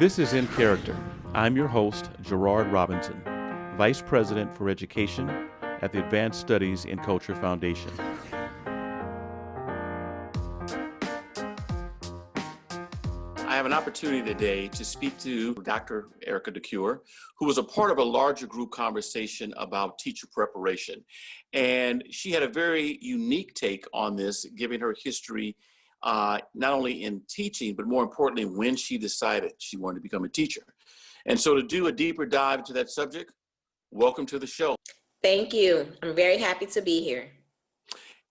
This is In Character. I'm your host, Gerard Robinson, Vice President for Education at the Advanced Studies in Culture Foundation. I have an opportunity today to speak to Dr. Erica DeCuir, who was a part of a larger group conversation about teacher preparation. And she had a very unique take on this, giving her history, not only in teaching, but more importantly, when she decided she wanted to become a teacher. And so to do a deeper dive into that subject, welcome to the show. Thank you. I'm very happy to be here.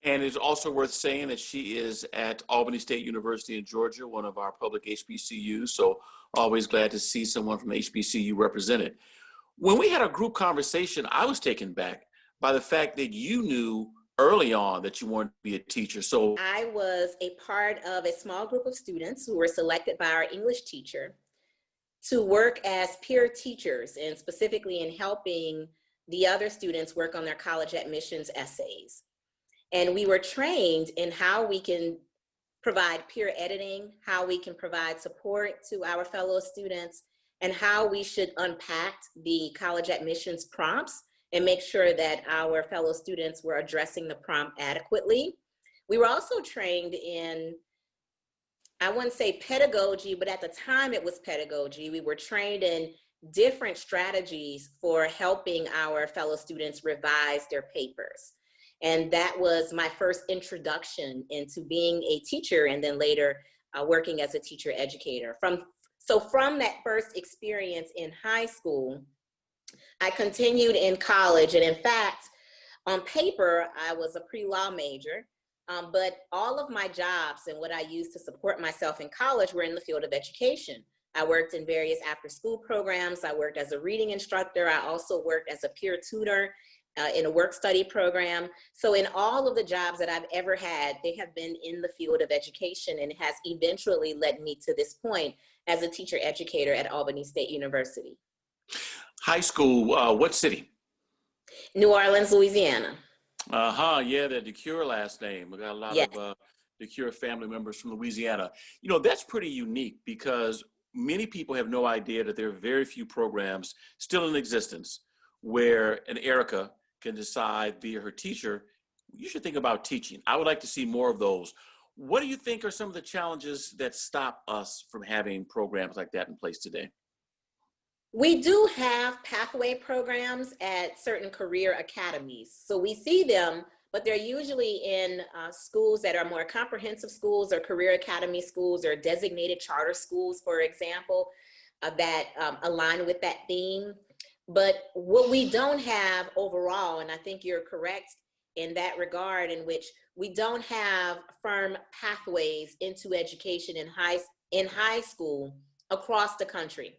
And it's also worth saying that she is at Albany State University in Georgia, one of our public HBCUs. So always glad to see someone from HBCU represented. When we had a group conversation, I was taken back by the fact that you knew early on that you wanted to be a teacher. So I was a part of a small group of students who were selected by our English teacher to work as peer teachers, and specifically in helping the other students work on their college admissions essays. And we were trained in how we can provide peer editing, how we can provide support to our fellow students, and how we should unpack the college admissions prompts and make sure that our fellow students were addressing the prompt adequately. We were also trained in, I wouldn't say pedagogy, but at the time it was pedagogy. We were trained in different strategies for helping our fellow students revise their papers. And that was my first introduction into being a teacher, and then later working as a teacher educator. From that first experience in high school, I continued in college. And in fact, on paper, I was a pre-law major, but all of my jobs and what I used to support myself in college were in the field of education. I worked in various after-school programs. I worked as a reading instructor. I also worked as a peer tutor in a work study program. So in all of the jobs that I've ever had, they have been in the field of education, and it has eventually led me to this point as a teacher educator at Albany State University. high school, what city? New Orleans, Louisiana. Yeah, the DeCuir last name. We got a lot of DeCuir family members from Louisiana. You know, that's pretty unique because many people have no idea that there are very few programs still in existence where an Erica can decide via her teacher, you should think about teaching. I would like to see more of those. What do you think are some of the challenges that stop us from having programs like that in place today? We do have pathway programs at certain career academies. So we see them, but they're usually in schools that are more comprehensive schools or career academy schools or designated charter schools, for example, that align with that theme. But what we don't have overall, and I think you're correct in that regard, in which we don't have firm pathways into education in high school across the country.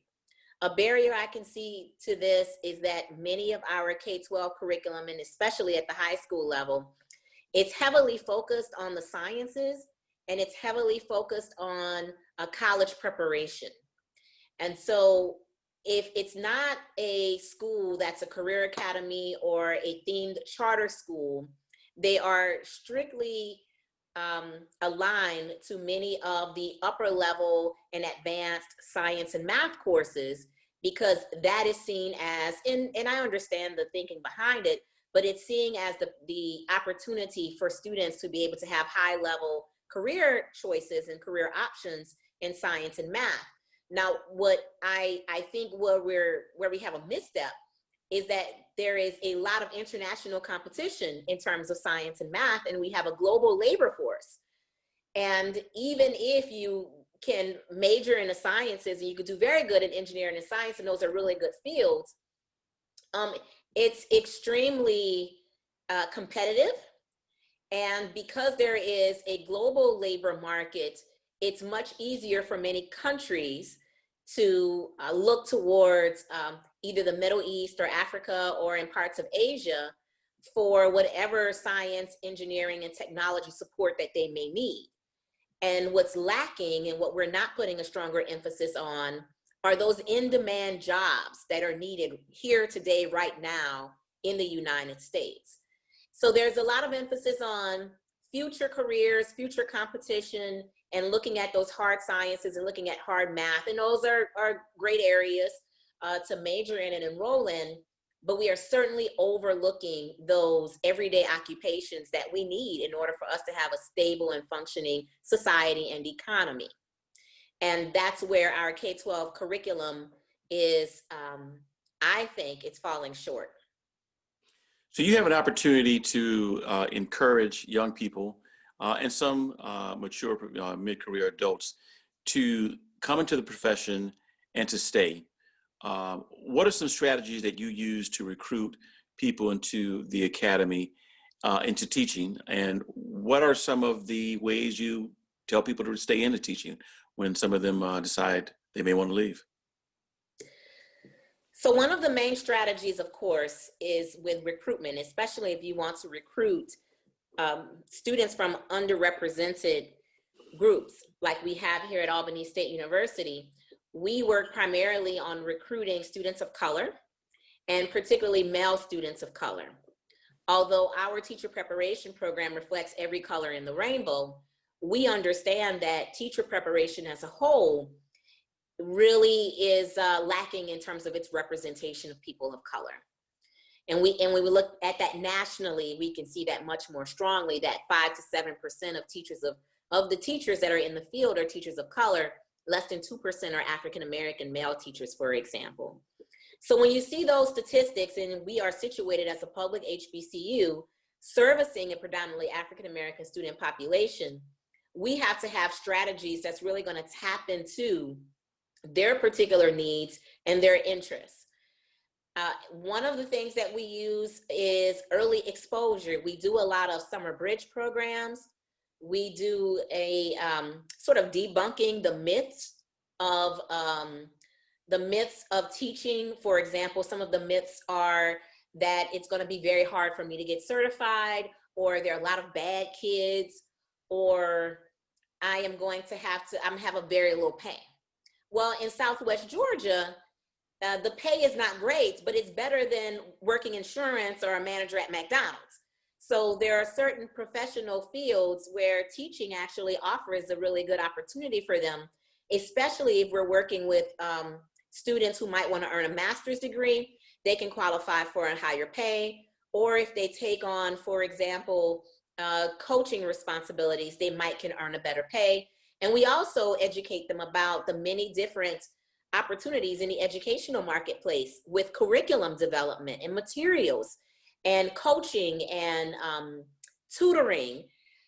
A barrier I can see to this is that many of our K-12 curriculum, and especially at the high school level, it's heavily focused on the sciences, and it's heavily focused on college preparation. And so if it's not a school that's a career academy or a themed charter school, they are strictly aligned to many of the upper level and advanced science and math courses, because that is seen as, and I understand the thinking behind it, but it's seen as the opportunity for students to be able to have high level career choices and career options in science and math. Now, what I think where we have a misstep is that there is a lot of international competition in terms of science and math, and we have a global labor force. And even if you can major in the sciences and you could do very good in engineering and science, and those are really good fields, it's extremely competitive. And because there is a global labor market, it's much easier for many countries to look towards either the Middle East or Africa or in parts of Asia for whatever science, engineering, and technology support that they may need. And what's lacking and what we're not putting a stronger emphasis on are those in-demand jobs that are needed here today, right now in the United States. So there's a lot of emphasis on future careers, future competition, and looking at those hard sciences and looking at hard math. And those are great areas to major in and enroll in, but we are certainly overlooking those everyday occupations that we need in order for us to have a stable and functioning society and economy. And that's where our K-12 curriculum is, I think it's falling short. So you have an opportunity to encourage young people and some mature mid-career adults to come into the profession and to stay. What are some strategies that you use to recruit people into the academy, into teaching? And what are some of the ways you tell people to stay into teaching when some of them decide they may want to leave? So one of the main strategies, of course, is with recruitment, especially if you want to recruit students from underrepresented groups like we have here at Albany State University. We work primarily on recruiting students of color, and particularly male students of color. Although our teacher preparation program reflects every color in the rainbow, we understand that teacher preparation as a whole really is lacking in terms of its representation of people of color. And when we look at that nationally, we can see that much more strongly, that 5 to 7% of teachers of the teachers that are in the field are teachers of color. Less than 2% are African-American male teachers, for example. So when you see those statistics, and we are situated as a public HBCU servicing a predominantly African-American student population, we have to have strategies that's really going to tap into their particular needs and their interests. One of the things that we use is early exposure. We do a lot of summer bridge programs. We do a sort of debunking the myths of teaching. For example, some of the myths are that it's going to be very hard for me to get certified, or there are a lot of bad kids, or I am going to have a very low pay. Well, in Southwest Georgia, the pay is not great, but it's better than working insurance or a manager at McDonald's. So there are certain professional fields where teaching actually offers a really good opportunity for them, especially if we're working with students who might want to earn a master's degree. They can qualify for a higher pay, or if they take on, for example, coaching responsibilities, they can earn a better pay. And we also educate them about the many different opportunities in the educational marketplace with curriculum development and materials and coaching and tutoring.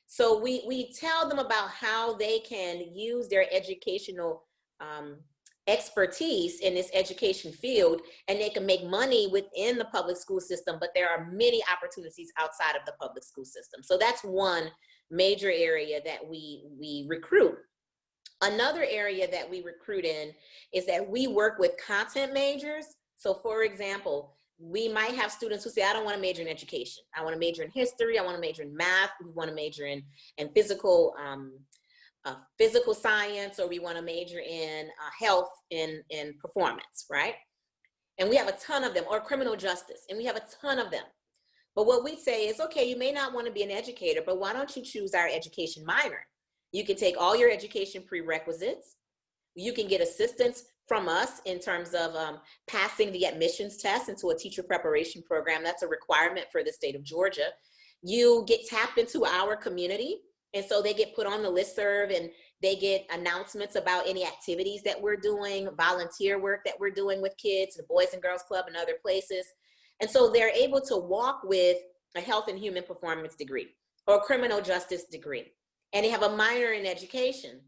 So we tell them about how they can use their educational expertise in this education field, and they can make money within the public school system, but there are many opportunities outside of the public school system. So that's one major area that we recruit. Another area that we recruit in is that we work with content majors. So for example, we might have students who say, I don't want to major in education. I want to major in history. I want to major in math. We want to major in physical science, or we want to major in health and performance, right? And we have a ton of them, or criminal justice, and we have a ton of them. But what we say is, okay, you may not want to be an educator, but why don't you choose our education minor? You can take all your education prerequisites. You can get assistance from us in terms of passing the admissions test into a teacher preparation program. That's a requirement for the state of Georgia. You get tapped into our community, and so they get put on the listserv, and they get announcements about any activities that we're doing, volunteer work that we're doing with kids, the Boys and Girls Club and other places. And so they're able to walk with a health and human performance degree or a criminal justice degree, and they have a minor in education.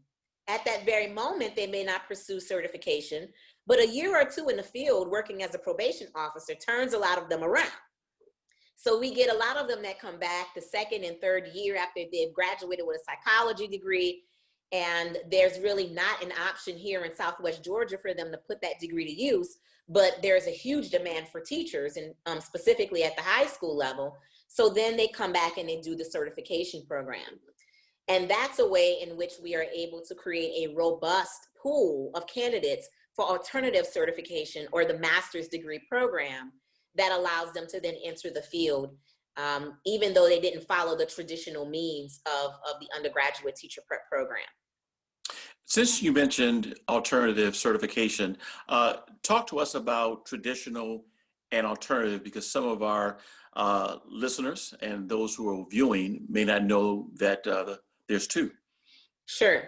At that very moment, they may not pursue certification, but a year or two in the field working as a probation officer turns a lot of them around. So we get a lot of them that come back the second and third year after they've graduated with a psychology degree, and there's really not an option here in Southwest Georgia for them to put that degree to use, but there's a huge demand for teachers, and specifically at the high school level. So then they come back and they do the certification program. And that's a way in which we are able to create a robust pool of candidates for alternative certification or the master's degree program that allows them to then enter the field, even though they didn't follow the traditional means of the undergraduate teacher prep program. Since you mentioned alternative certification, talk to us about traditional and alternative, because some of our listeners and those who are viewing may not know that there's two. Sure.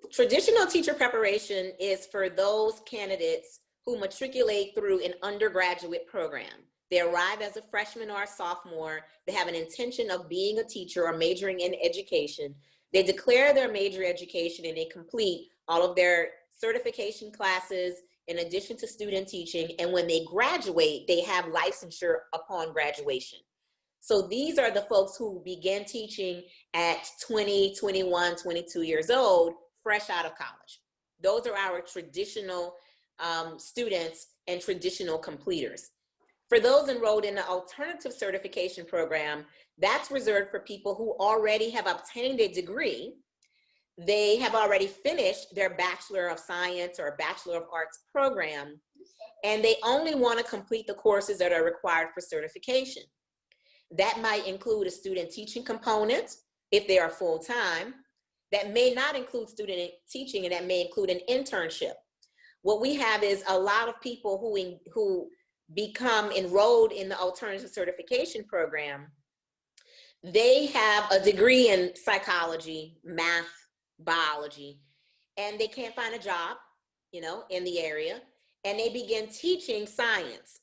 Traditional teacher preparation is for those candidates who matriculate through an undergraduate program. They arrive as a freshman or a sophomore. They have an intention of being a teacher or majoring in education. They declare their major education and they complete all of their certification classes in addition to student teaching. And when they graduate, they have licensure upon graduation. So these are the folks who began teaching at 20, 21, 22 years old, fresh out of college. Those are our traditional students and traditional completers. For those enrolled in the alternative certification program, that's reserved for people who already have obtained a degree. They have already finished their Bachelor of Science or Bachelor of Arts program, and they only want to complete the courses that are required for certification. That might include a student teaching component if they are full-time. That may not include student teaching, and that may include an internship. What we have is a lot of people who become enrolled in the alternative certification program. They have a degree in psychology, math, biology, and they can't find a job, in the area, and they begin teaching science.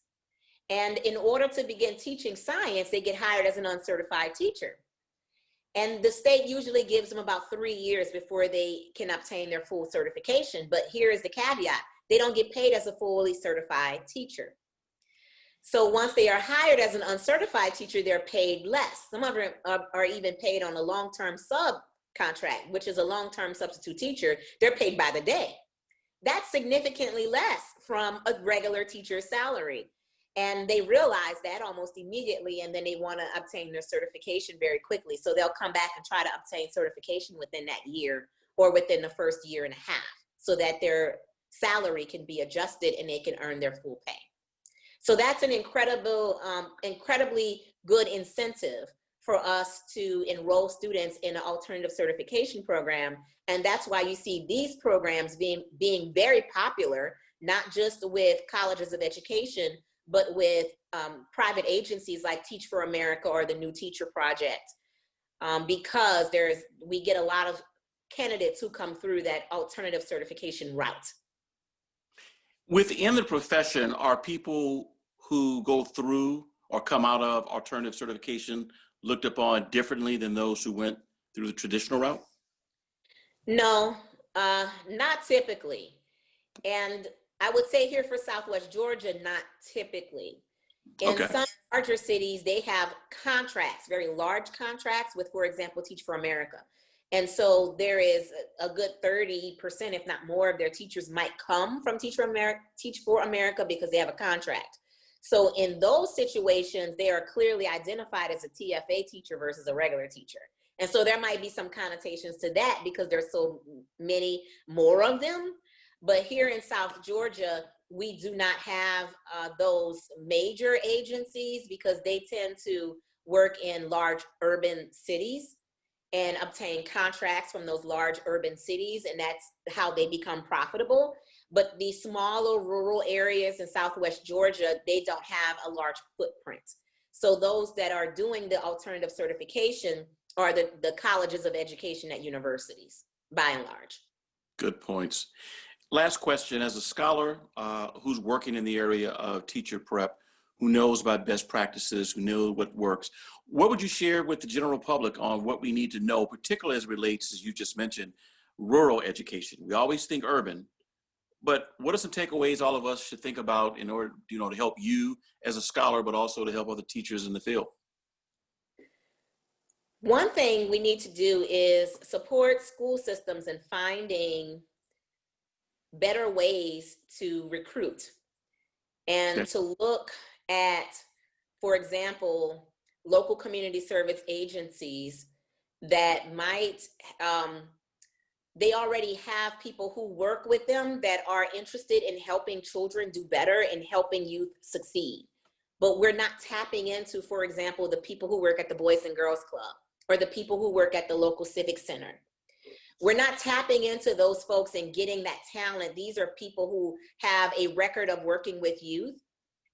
And in order to begin teaching science, they get hired as an uncertified teacher. And the state usually gives them about 3 years before they can obtain their full certification. But here is the caveat: they don't get paid as a fully certified teacher. So once they are hired as an uncertified teacher, they're paid less. Some of them are even paid on a long-term subcontract, which is a long-term substitute teacher. They're paid by the day. That's significantly less from a regular teacher's salary. And they realize that almost immediately, and then they want to obtain their certification very quickly. So they'll come back and try to obtain certification within that year or within the first year and a half, so that their salary can be adjusted and they can earn their full pay. So that's an incredibly good incentive for us to enroll students in an alternative certification program. And that's why you see these programs being very popular, not just with colleges of education, but with private agencies like Teach for America or the New Teacher Project, because we get a lot of candidates who come through that alternative certification route. Within the profession, are people who go through or come out of alternative certification looked upon differently than those who went through the traditional route? No, not typically. And I would say here for Southwest Georgia, not typically. In some larger cities, they have contracts, very large contracts with, for example, Teach for America. And so there is a good 30%, if not more, of their teachers might come from Teach for America because they have a contract. So in those situations, they are clearly identified as a TFA teacher versus a regular teacher. And so there might be some connotations to that because there's so many more of them. But here in South Georgia, we do not have those major agencies because they tend to work in large urban cities and obtain contracts from those large urban cities, and that's how they become profitable. But the smaller rural areas in Southwest Georgia, they don't have a large footprint. So those that are doing the alternative certification are the colleges of education at universities, by and large. Good points. Last question: as a scholar who's working in the area of teacher prep, who knows about best practices, who knows what works, what would you share with the general public on what we need to know, particularly as it relates, as you just mentioned, rural education? We always think urban, but what are some takeaways all of us should think about in order, to help you as a scholar, but also to help other teachers in the field? One thing we need to do is support school systems in finding better ways to recruit and to look at, for example, local community service agencies that might, they already have people who work with them that are interested in helping children do better and helping youth succeed. But we're not tapping into, for example, the people who work at the Boys and Girls Club or the people who work at the local civic center. We're not tapping into those folks and getting that talent. These are people who have a record of working with youth.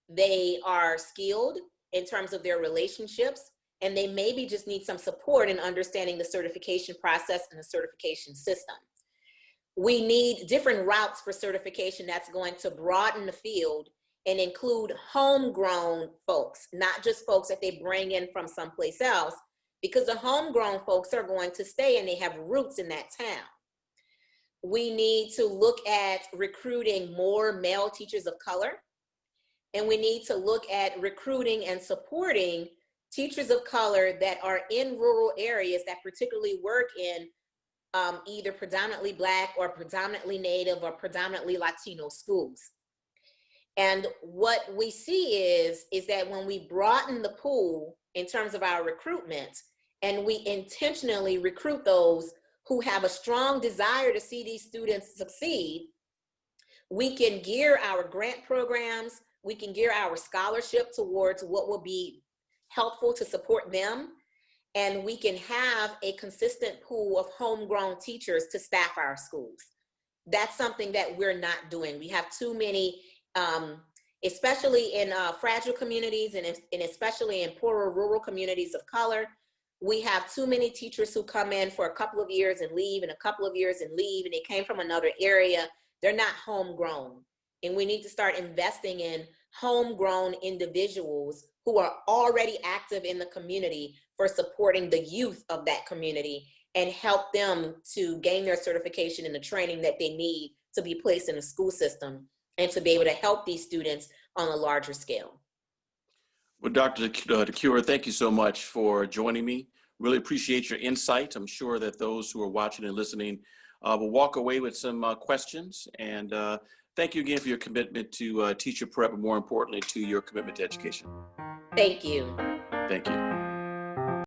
They are skilled in terms of their relationships, and they maybe just need some support in understanding the certification process and the certification system. We need different routes for certification that's going to broaden the field and include homegrown folks, not just folks that they bring in from someplace else, because the homegrown folks are going to stay and they have roots in that town. We need to look at recruiting more male teachers of color, and we need to look at recruiting and supporting teachers of color that are in rural areas that particularly work in either predominantly Black or predominantly Native or predominantly Latino schools. And what we see is that when we broaden the pool in terms of our recruitment, and we intentionally recruit those who have a strong desire to see these students succeed, we can gear our grant programs, we can gear our scholarship towards what will be helpful to support them, and we can have a consistent pool of homegrown teachers to staff our schools. That's something that we're not doing. We have too many, especially in fragile communities and especially in poorer rural communities of color. We have too many teachers who come in for a couple of years and leave, and a couple of years and leave, and they came from another area. They're not homegrown. And we need to start investing in homegrown individuals who are already active in the community for supporting the youth of that community and help them to gain their certification and the training that they need to be placed in the school system and to be able to help these students on a larger scale. Well, Dr. DeCuir, thank you so much for joining me. Really appreciate your insight. I'm sure that those who are watching and listening will walk away with some questions. And thank you again for your commitment to teacher prep, and more importantly, to your commitment to education. Thank you. Thank you.